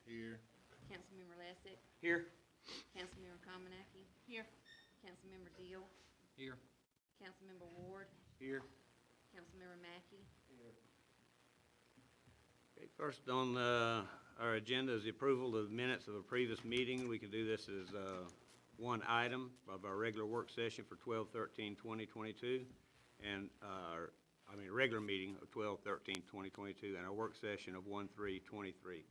Here. Councilmember Lassick, Here. Councilmember Cominaki, Here. Councilmember Deal, Here. Councilmember Ward, Here. Councilmember Mackey. Okay, first on our agenda is the approval of the minutes of a previous meeting. We can do this as one item of our regular work session for 12/13/2022, and regular meeting of 12/13/2022, and our work session of 1/3/23.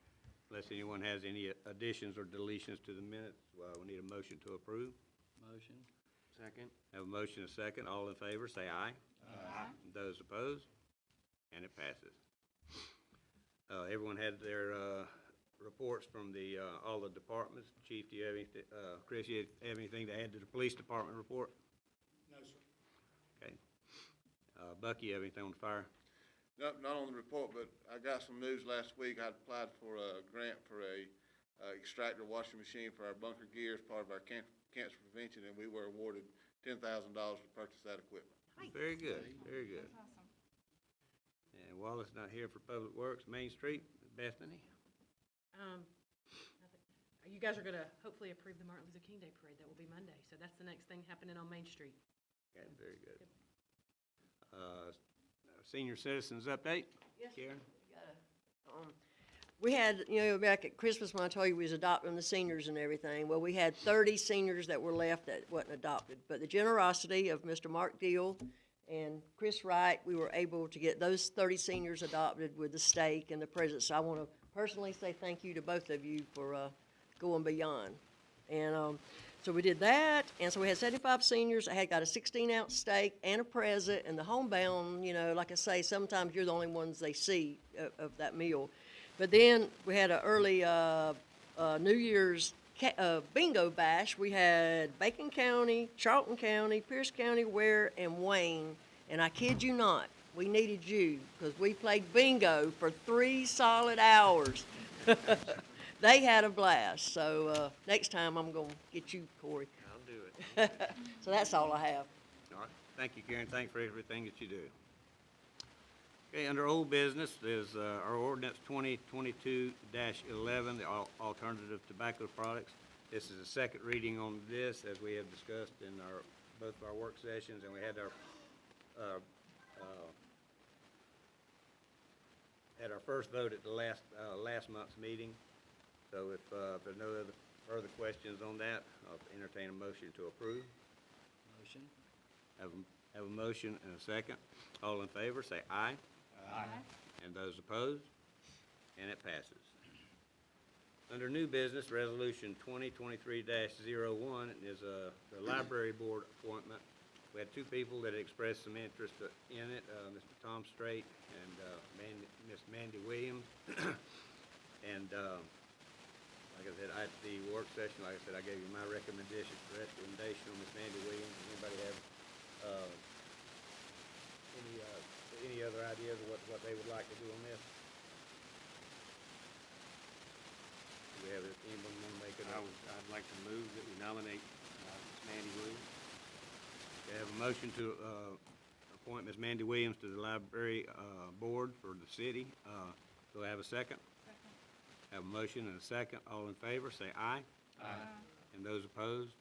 Unless anyone has any additions or deletions to the minutes, we need a motion to approve. Motion. Second. Have a motion and a second. All in favor, say aye. Aye. Those opposed? And it passes. Everyone had their reports from all the departments. Chief, do you have anything, Chris, you have anything to add to the police department report? No, sir. Okay. Bucky, you have anything on the fire? No, not on the report, but I got some news last week. I applied for a grant for a extractor washing machine for our bunker gear as part of our cancer prevention, and we were awarded $10,000 to purchase that equipment. Very good, very good. That's awesome. And Wallace not here for Public Works, Main Street, Bethany? Nothing. You guys are gonna hopefully approve the Martin Luther King Day Parade. That will be Monday. So that's the next thing happening on Main Street. Okay, very good. Senior Citizens Update? Yes, sir. Karen? We had, back at Christmas when I told you we was adopting the seniors and everything, well, we had 30 seniors that were left that wasn't adopted. But the generosity of Mr. Mark Deal and Chris Wright, we were able to get those 30 seniors adopted with the steak and the presents. So I want to personally say thank you to both of you for going beyond. And so we did that, and so we had 75 seniors. I had got a 16-ounce steak and a present, and the homebound, like I say, sometimes you're the only ones they see of that meal. But then we had an early New Year's bingo bash. We had Bacon County, Charlton County, Pierce County, Ware, and Wayne. And I kid you not, we needed you because we played bingo for 3 solid hours. They had a blast. So next time I'm going to get you, Corey. I'll do it. So that's all I have. All right, thank you, Karen, thanks for everything that you do. Okay, under old business is our ordinance 2022-11, the alternative tobacco products. This is the second reading on this, as we have discussed in both of our work sessions, and we had our first vote at the last month's meeting. So if there's no other further questions on that, I'll entertain a motion to approve. Motion. Have a motion and a second. All in favor, say aye. Aye. And those opposed? And it passes. Under new business, Resolution 2023-01 is the library board appointment. We had 2 people that expressed some interest in it, Mr. Tom Strait and Miss Mandy Williams. And like I said, at the work session, like I said, I gave you my recommendation on Miss Mandy Williams. Does anybody have any other ideas of what they would like to do on this? Do we have anyone want to make it? I'd like to move that we nominate Ms. Mandy Williams. We have a motion to appoint Ms. Mandy Williams to the library board for the city. Do I have a second? Have a motion and a second. All in favor, say aye. Aye. And those opposed?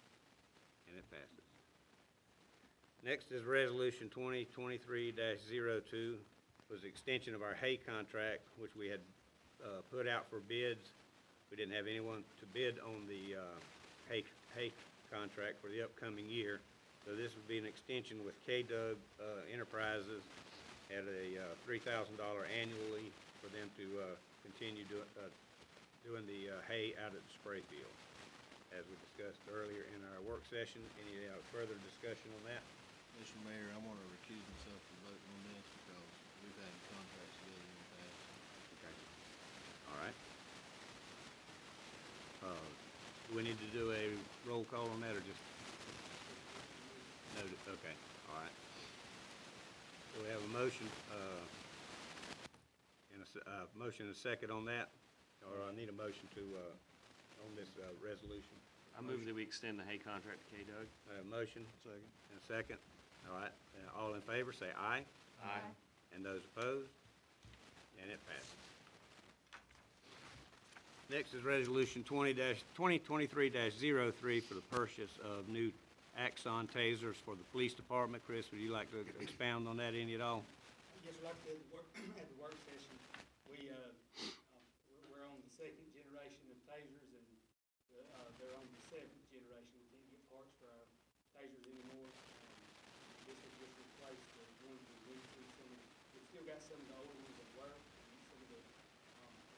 And it passes. Next is Resolution 2023-02, was the extension of our hay contract, which we had put out for bids. We didn't have anyone to bid on the hay contract for the upcoming year. So this would be an extension with K-Doug Enterprises at a $3,000 annually for them to continue doing the hay out at the spray field, as we discussed earlier in our work session. Any further discussion on that? Mr. Mayor, I want to recuse myself from voting on this because we've had contracts together in the past. Okay. All right. Do we need to do a roll call on that, or just? No, okay, all right. So we have a motion, and a second on that, or I need a motion to, on this resolution. I move that we extend the hay contract to K-Doug. I have a motion Second. and a second. All right, all in favor, say aye. Aye. And those opposed? And it passes. Next is Resolution 2023-03 for the purchase of new Axon tasers for the police department. Chris, would you like to expound on that any at all? Yes, like the work, at the work session, we're on the second generation of tasers, and, they're on the seventh generation. We can't get parts for our tasers anymore. This will just replace the ones we went through. We've still got some of the older ones that work, and some of the,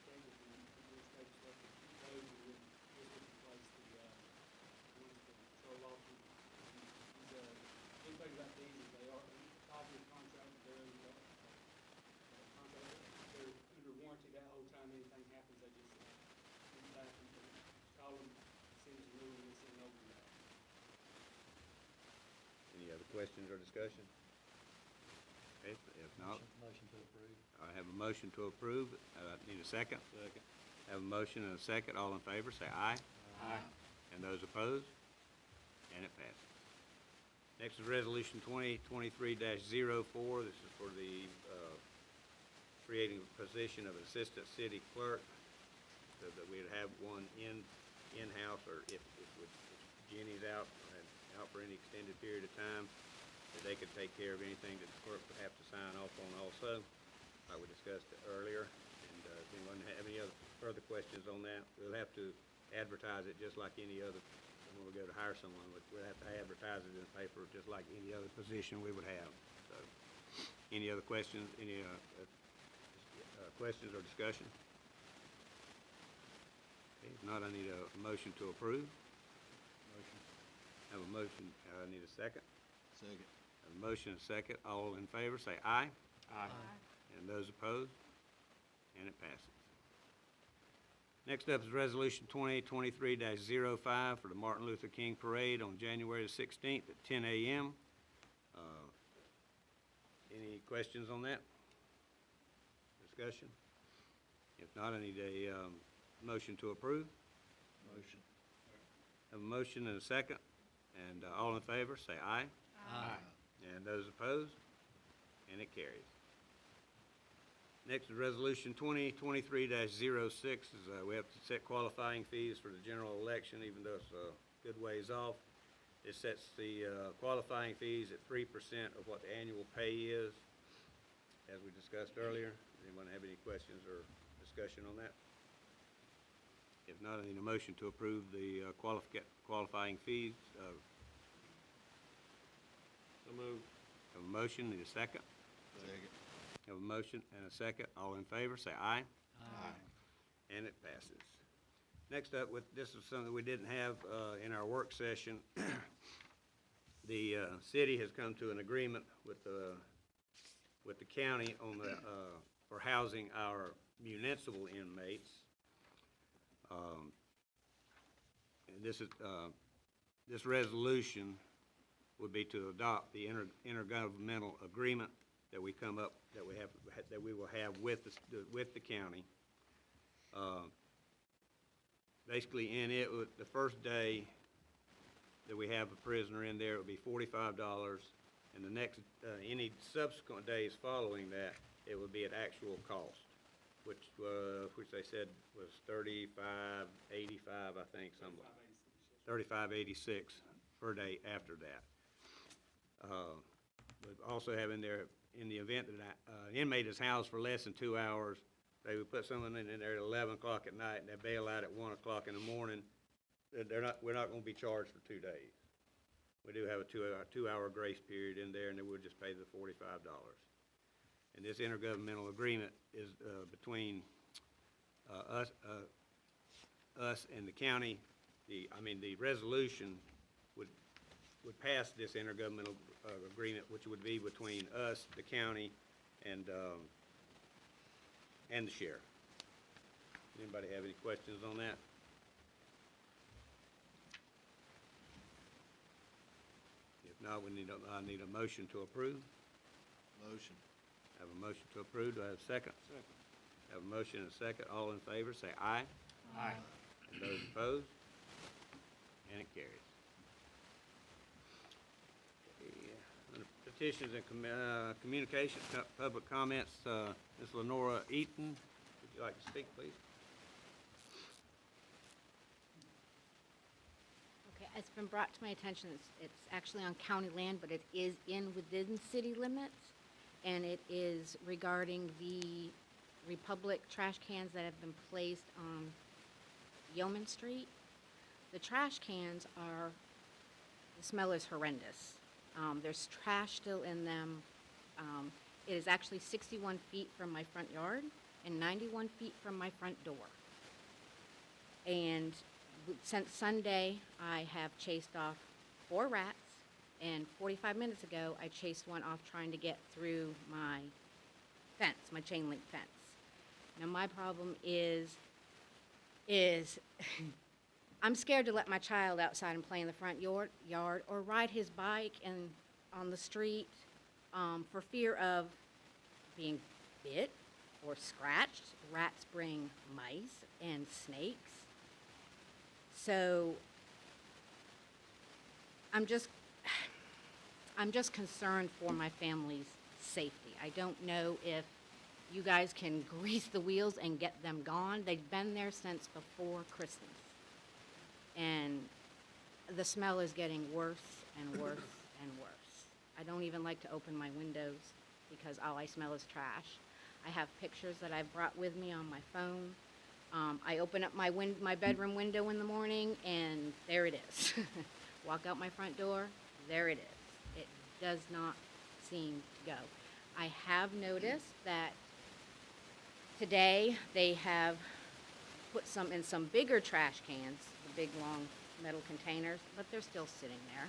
tasers we administrative stuff, we keep those, and then this will replace the, ones for patrol officers. Good thing about these is they are 5-year contract, they're under warranty that whole time. Anything happens, they just come back and call them, send us a new one, and send over that. Any other questions or discussion? Okay, if not, Motion to approve. I have a motion to approve. Need a second? Second. Have a motion and a second. All in favor, say aye. Aye. And those opposed? And it passes. Next is Resolution 2023-04. This is for the creating a position of Assistant City Clerk, so that we'd have one in-house, or if Jenny's out for any extended period of time, that they could take care of anything that the clerk would have to sign off on also, like we discussed earlier. And does anyone have any other further questions on that? We'll have to advertise it just like any other, when we go to hire someone, we'll have to advertise it in the paper just like any other position we would have. So, any other questions, any questions or discussion? Okay, if not, I need a motion to approve. Motion. Have a motion, I need a second. Second. Have a motion and a second. All in favor, say aye. Aye. And those opposed? And it passes. Next up is Resolution 2023-05 for the Martin Luther King Parade on January the 16th at 10 a.m. Any questions on that? Discussion? If not, I need a motion to approve. Motion. Have a motion and a second. And all in favor, say aye. Aye. And those opposed? And it carries. Next is Resolution 2023-06. We have to set qualifying fees for the general election, even though it's a good ways off. It sets the qualifying fees at 3% of what the annual pay is, as we discussed earlier. Anyone have any questions or discussion on that? If not, I need a motion to approve the qualifying fees. So moved. Have a motion, need a second. Second. Have a motion and a second. All in favor, say aye. Aye. And it passes. Next up, this is something we didn't have in our work session. The city has come to an agreement with the county on for housing our municipal inmates. And this resolution would be to adopt the intergovernmental agreement that we will have with the county. Basically, in it, the first day that we have a prisoner in there, it would be $45, and the next, any subsequent days following that, it would be at actual cost, which they said was $35.85, I think, something like $35.86 per day after that. We also have in there, in the event that an inmate is housed for less than 2 hours, they would put someone in there at 11 o'clock at night, and they bail out at 1 o'clock in the morning. We're not going to be charged for 2 days. We do have a two-hour grace period in there, and they would just pay the $45. And this intergovernmental agreement is between us and the county. The resolution would pass this intergovernmental agreement, which would be between us, the county, and the sheriff. Anybody have any questions on that? If not, I need a motion to approve. Motion. Have a motion to approve. Do I have a second? Second. Have a motion and a second. All in favor, say aye. Aye. And those opposed? And it carries. Under petitions and communications, public comments, Ms. Lenora Eaton, would you like to speak, please? it's been brought to my attention, it's actually on county land, but it is within city limits. And it is regarding the Republic trash cans that have been placed on Yeoman Street. The trash cans the smell is horrendous. There's trash still in them. It is actually 61 feet from my front yard and 91 feet from my front door. And since Sunday, I have chased off 4 rats, and 45 minutes ago, I chased one off trying to get through my fence, my chain link fence. Now, my problem is I'm scared to let my child outside and play in the front yard or ride his bike on the street for fear of being bit or scratched. Rats bring mice and snakes. So I'm just concerned for my family's safety. I don't know if you guys can grease the wheels and get them gone. They've been there since before Christmas. And the smell is getting worse and worse and worse. I don't even like to open my windows because all I smell is trash. I have pictures that I've brought with me on my phone. I open up my bedroom window in the morning, and there it is. Walk out my front door, there it is. It does not seem to go. I have noticed that today they have put some in some bigger trash cans, the big long metal containers, but they're still sitting there.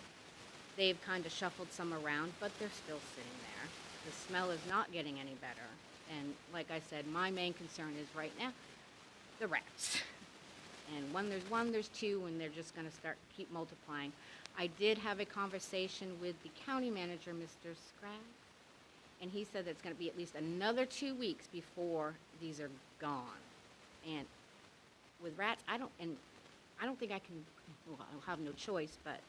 They've kind of shuffled some around, but they're still sitting there. The smell is not getting any better. And like I said, my main concern is right now, the rats. And when there's one, there's two, and they're just gonna keep multiplying. I did have a conversation with the county manager, Mr. Scraggs, and he said that it's gonna be at least another 2 weeks before these are gone. And with rats, I don't think I can, well, I'll have no choice, but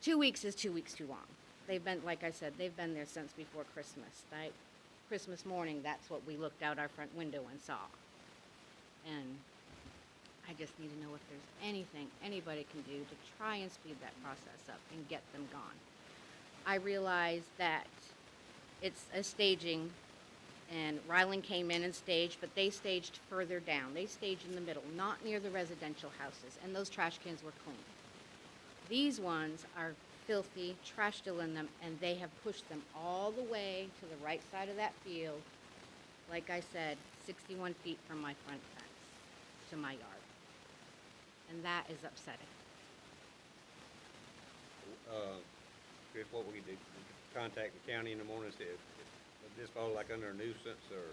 2 weeks is 2 weeks too long. They've been, like I said, they've been there since before Christmas. Christmas morning, that's what we looked out our front window and saw. And I just need to know if there's anything anybody can do to try and speed that process up and get them gone. I realize that it's a staging, and Ryland came in and staged, but they staged further down. They staged in the middle, not near the residential houses, and those trash cans were clean. These ones are filthy, trash still in them, and they have pushed them all the way to the right side of that field, like I said, 61 feet from my front fence to my yard. And that is upsetting. Chris, what we do, contact the county in the morning, see if this fall like under a nuisance or?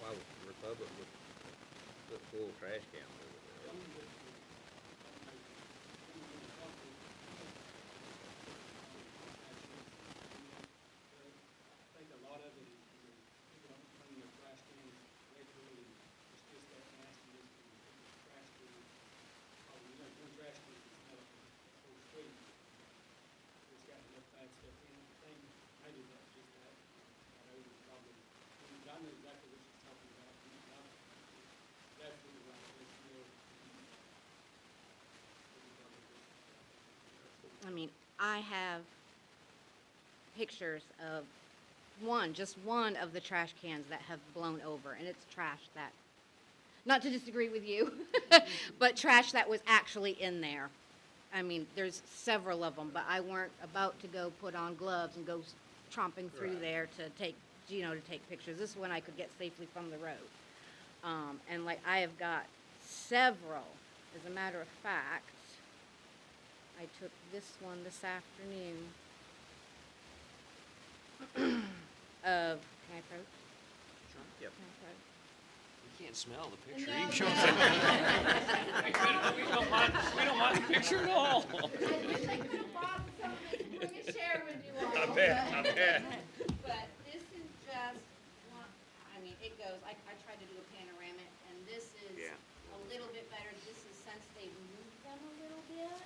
Why would the Republic put full trash cans over there? I think a lot of it is people don't clean their trash cans regularly, and it's just that nastiness and the trash can. Oh, one trash can can smell like a whole street. It's got enough bad stuff in it. I think maybe that's just that. I know it's probably, I know exactly what she's talking about. That's really right. It's real. I mean, I have pictures of just one of the trash cans that have blown over, and it's trash that, not to disagree with you, but trash that was actually in there. I mean, there's several of them, but I weren't about to go put on gloves and go tromping through Right. there to take pictures. This one I could get safely from the road. And like, I have got several, as a matter of fact, I took this one this afternoon of, can I approach? Yep. You can't smell the picture. You can show us. We don't mind the picture at all. share with you all. I bet. But this is just one, I mean, it goes, I tried to do a panoramic, and this is Yeah. a little bit better. This is since they've moved them a little bit.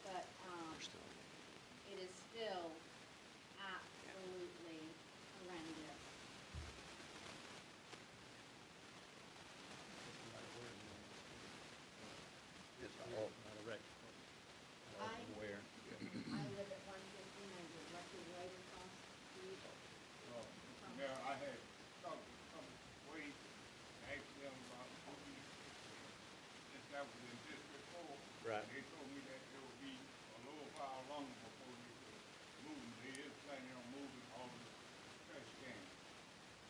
But, it is still absolutely horrendous. I live at 115, I'm directly right across the street. Now, I had talked to some Wade, asked them about moving, since that was in District 4. Right. They told me that it would be a little while longer before they could move them. They is planning on moving all the trash cans.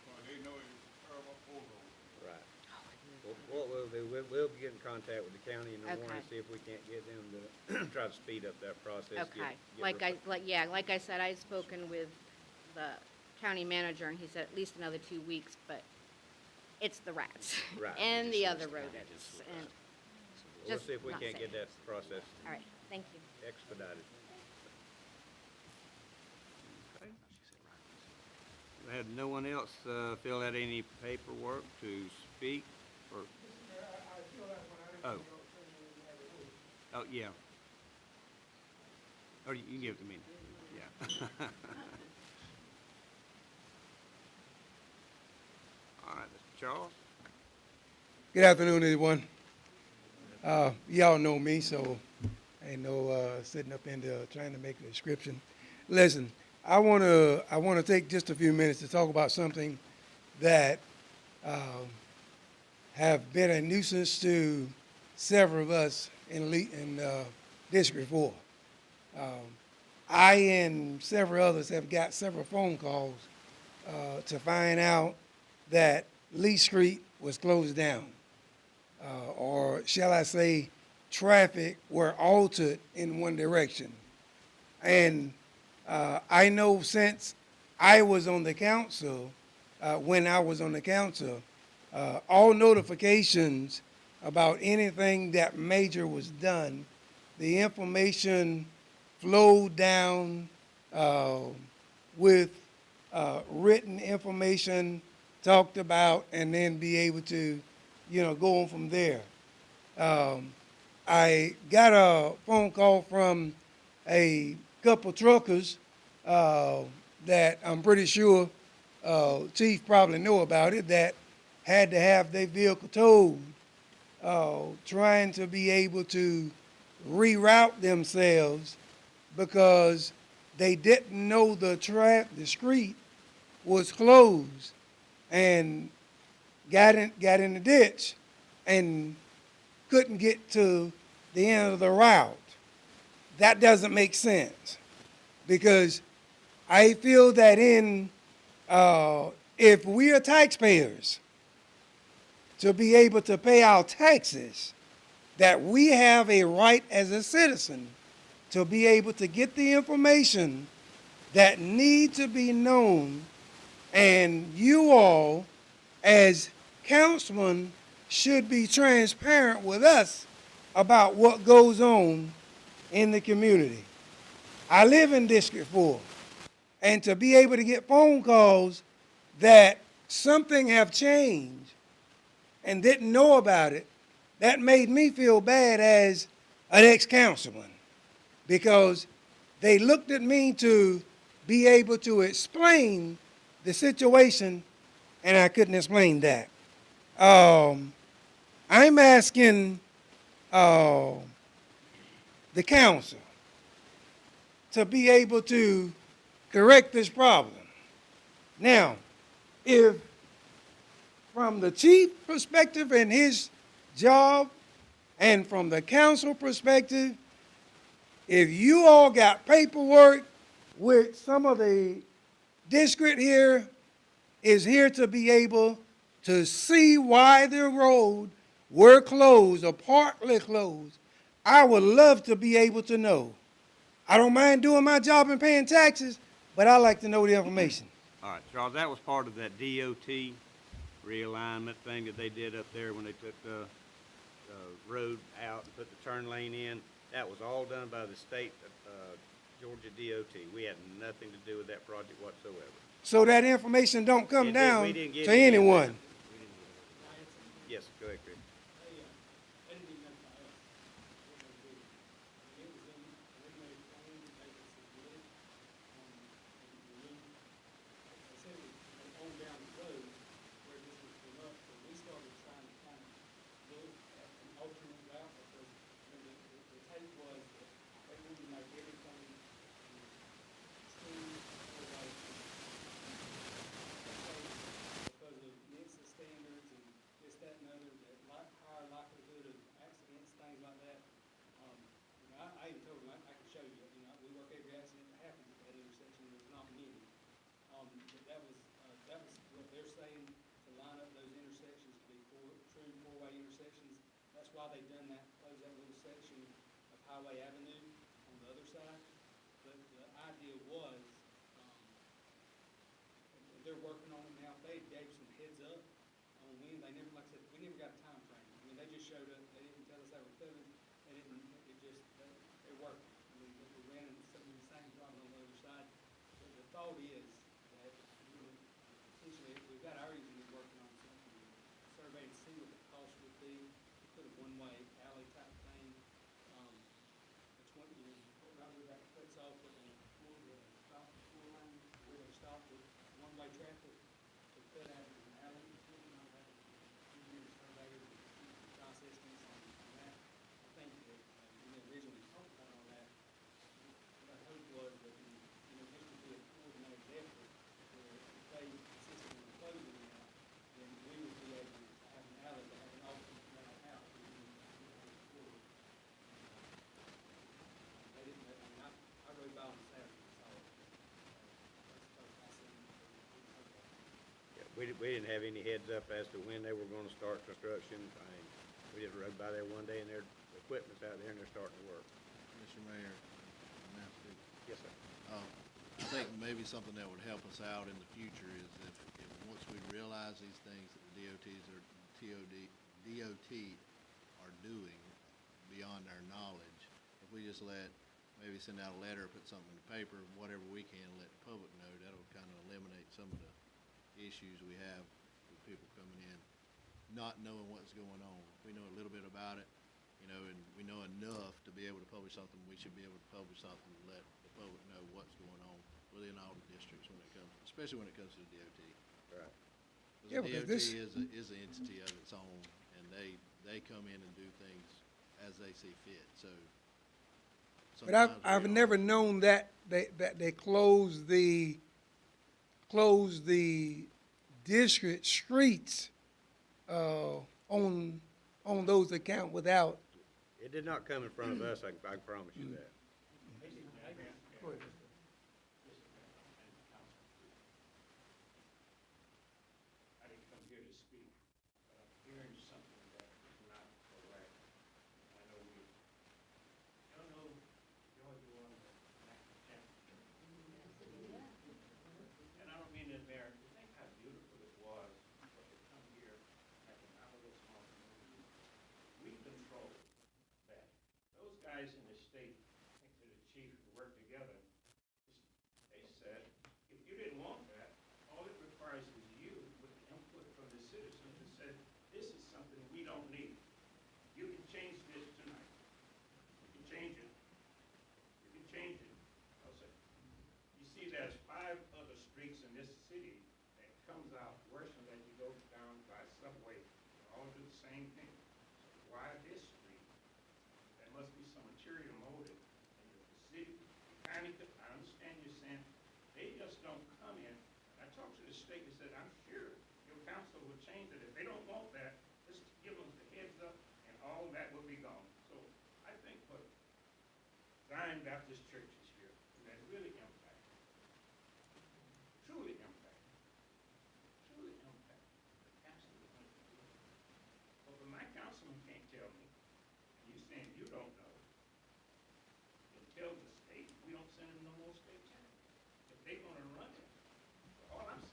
So they know it's a terrible odor. Right. What we'll do, we'll get in contact with the county in the morning, Okay. see if we can't get them to try to speed up that process. Okay, like I said, I've spoken with the county manager, and he said at least another 2 weeks, but it's the rats. Right. And the other Just rodents, look and, We'll just see if we not can't get safe. that process all right, thank you. expedited. We had no one else fill out any paperwork to speak or? Oh. Oh, yeah. Or you can give it to me. Yeah. All right, Mr. Charles? Good afternoon, everyone. Y'all know me, so ain't no sitting up in there trying to make a description. Listen, I wanna take just a few minutes to talk about something that have been a nuisance to several of us in District 4. I and several others have got several phone calls to find out that Lee Street was closed down. Or shall I say, traffic were altered in one direction. And I know since I was on the council, when I was on the council, all notifications about anything that major was done, the information flowed down with written information talked about, and then be able to, go on from there. I got a phone call from a couple truckers that I'm pretty sure Chief probably know about it, that had to have their vehicle towed, trying to be able to reroute themselves because they didn't know the street was closed, and got in the ditch and couldn't get to the end of the route. That doesn't make sense, because I feel that if we are taxpayers, to be able to pay our taxes, that we have a right as a citizen to be able to get the information that need to be known, and you all as councilmen should be transparent with us about what goes on in the community. I live in District 4, and to be able to get phone calls that something have changed and didn't know about it, that made me feel bad as an ex-councilman, because they looked at me to be able to explain the situation, and I couldn't explain that. I'm asking the council to be able to correct this problem. Now, if from the chief perspective and his job, and from the council perspective, if you all got paperwork with some of the district here is here to be able to see why the road were closed or partly closed, I would love to be able to know. I don't mind doing my job and paying taxes, but I like to know the information. All right, Charles, that was part of that DOT realignment thing that they did up there when they took the road out and put the turn lane in. That was all done by the state, Georgia DOT. We had nothing to do with that project whatsoever. So that information don't come We down didn't get to any of that. anyone. We didn't get it. Yes, go ahead, Chris. They didn't even notify us what they did. It was in, we made a claim that they could submit, and we, they said it was on down the road where this was come up, so we started trying to kind of look at an alternate route, because, the take was that they wanted to make everything true, four-way, because of NHTSA standards and this, that, and other, that higher likelihood of accidents, things like that. I even told them, I can show you, we work every accident that happens at that intersection, there's not many. But that was what they're saying, to line up those intersections to be true four-way intersections. That's why they done that, close that little section of Highway Avenue on the other side. But the idea was, and they're working on it now. They gave some heads up on when, they never, like I said, we never got a time frame. I mean, they just showed up, they didn't tell us they were coming, they didn't, it just, they're working. I mean, we ran into some of the same problems on the other side. But the thought is that, essentially, we've got our engineer working on something, survey to see what the cost would be, to put a one-way alley type thing. It's one, right where that cuts off with the four lane, where they stop with one-way traffic, to cut out an alley, that engineer surveyor, process things on that. I think that, when they originally talked about all that, what I hope was that, this would be a coordinated effort, where if they insisted on closing it out, then we would be able to have an alley, to have an alternate route out. They didn't, I mean, I rode by on Saturday, so, that's what I seen. Yeah, we didn't have any heads up as to when they were gonna start construction. I mean, we just rode by there one day and their equipment's out there and they're starting to work. Mr. Mayor, Mayor Steve, Yes, sir. I think maybe something that would help us out in the future is if once we realize these things that the DOT are doing beyond our knowledge, if we just maybe send out a letter, put something in the paper, whatever we can, let the public know, that'll kind of eliminate some of the issues we have with people coming in, not knowing what's going on. We know a little bit about it, and we know enough to be able to publish something. We should be able to publish something to let the public know what's going on within all the districts when it comes, especially when it comes to the DOT. Right. Yeah, The because DOT this- is an entity of its own, and they come in and do things as they see fit, so. But I've sometimes we are- never known that they closed the district streets, on those accounts without. It did not come in front of us, I can promise you that. I didn't come here to speak, but I'm hearing something that is not correct. I know y'all know Georgia won the national championship. And I don't mean that, Mayor, to think how beautiful it was for to come here like an outlaw small community. We control that. Those guys in the state, I think to the chief, who worked together, they said, if you didn't want that, all it requires is you with input from the citizens who said, this is something we don't need. You can change this tonight. You can change it. You can change it. I'll say, you see, there's 5 other streets in this city that comes out worse than that you go down by Subway. They all do the same thing. So why this street? There must be some material motive in the city. I understand you're saying, they just don't come in. I talked to the state and said, I'm sure your council will change it. If they don't want that, just give them the heads up and all that will be gone. So I think what Zion Baptist Church is here, and that really impact, truly impact the council. Well, but my councilman can't tell me, and you saying you don't know, and tell the state, we don't send them no more state tax. If they gonna run it, all I'm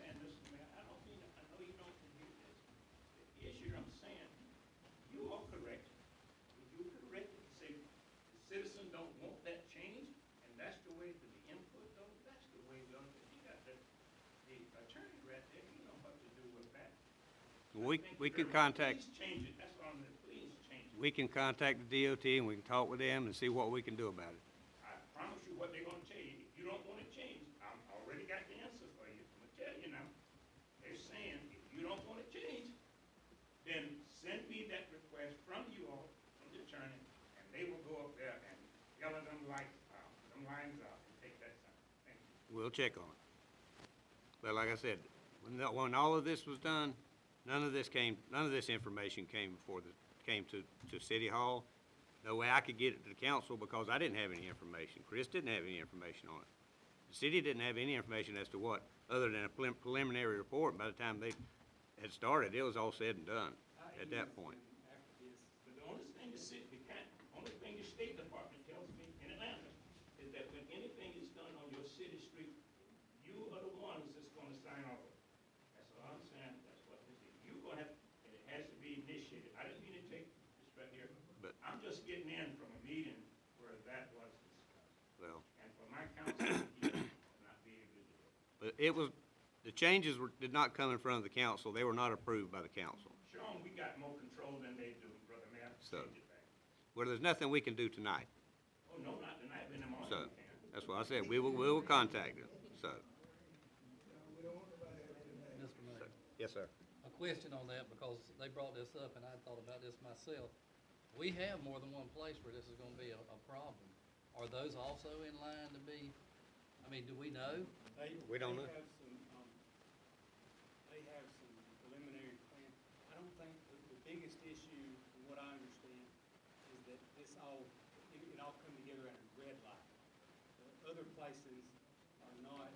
the attorney right there, he know what to do with that. We can contact, Please change it, that's all I'm saying, please change it. we can contact the DOT and we can talk with them and see what we can do about it. I promise you what they're gonna tell you. If you don't wanna change, I'm already got the answer for you. I'm gonna tell you now. They're saying, if you don't wanna change, then send me that request from you all, from the attorney, and they will go up there and yell at them lights out, them lines out, and take that sign. Thank you. We'll check on it. But like I said, when all of this was done, none of this information came came to City Hall. No way I could get it to the council because I didn't have any information. Chris didn't have any information on it. The city didn't have any information as to what, other than a preliminary report. By the time they had started, it was all said and done at that point. After this, But the only thing only thing the State Department tells me in Atlanta is that when anything is done on your city street, you are the ones that's gonna sign off. That's all I'm saying, that's what this is. You're gonna have, and it has to be initiated. I didn't mean to take this right here, But- I'm just getting in from a meeting where that was discussed. Well, And for my counsel, he will not be able to do it. but the changes did not come in front of the council. They were not approved by the council. Show 'em we got more control than they do, Brother Mayor. So- Change it back. Well, there's nothing we can do tonight. Oh, no, not tonight, but in the morning So, we can. that's what I said. We will contact them, so. Mr. Mayor, Yes, sir. a question on that, because they brought this up, and I thought about this myself. We have more than one place where this is gonna be a problem. Are those also in line to be, I mean, do we know? We don't know. They have some preliminary plan. I don't think the biggest issue, from what I understand, is that this all, it all come together at a red light. The other places are not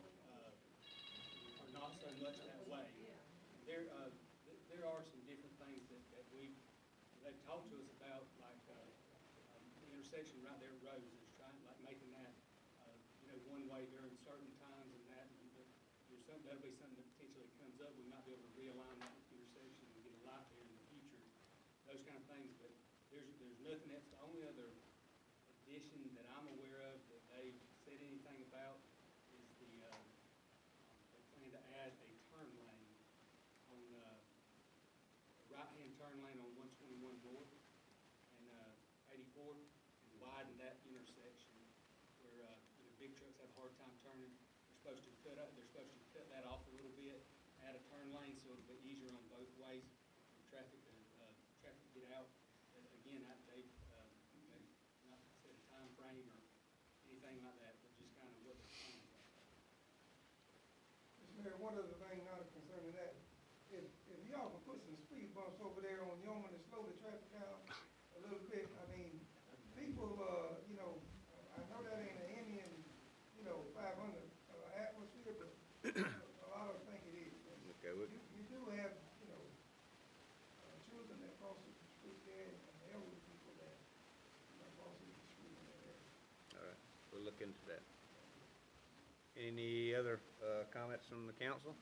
so much that way. There are some different things that they've talked to us about, like, the intersection right there at Rose is trying, like, making that, one way during certain times and that, and that'll be something that potentially comes up. We might be able to realign that intersection and get a light there in the future, those kind of things, but there's nothing, that's the only other addition that I'm aware of that they've said anything about is they plan to add a turn lane on, right-hand turn lane on 121 North and 84, and widen that intersection where, big trucks have a hard time turning. They're supposed to cut that off a little bit, add a turn lane so it'll be easier on both ways for traffic to get out. But again, they've not set a time frame or anything like that, but just kind of what they're planning about. Mr. Mayor, one other thing not concerning that, if y'all can put some speed bumps over there on Yeoman to slow the traffic down a little bit, I mean, people, I know that ain't an Indian, 500 atmosphere, but a lot of them think it is. Okay, You do have, children that cross the street there and elderly people that, cross the street in that area. All right, we'll look into that. Any other comments from the council?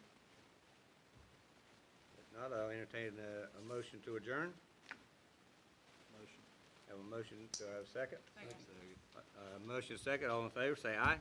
If not, I'll entertain a motion to adjourn. Motion. Have a motion, do I have a second? Motion second, all in favor, say aye.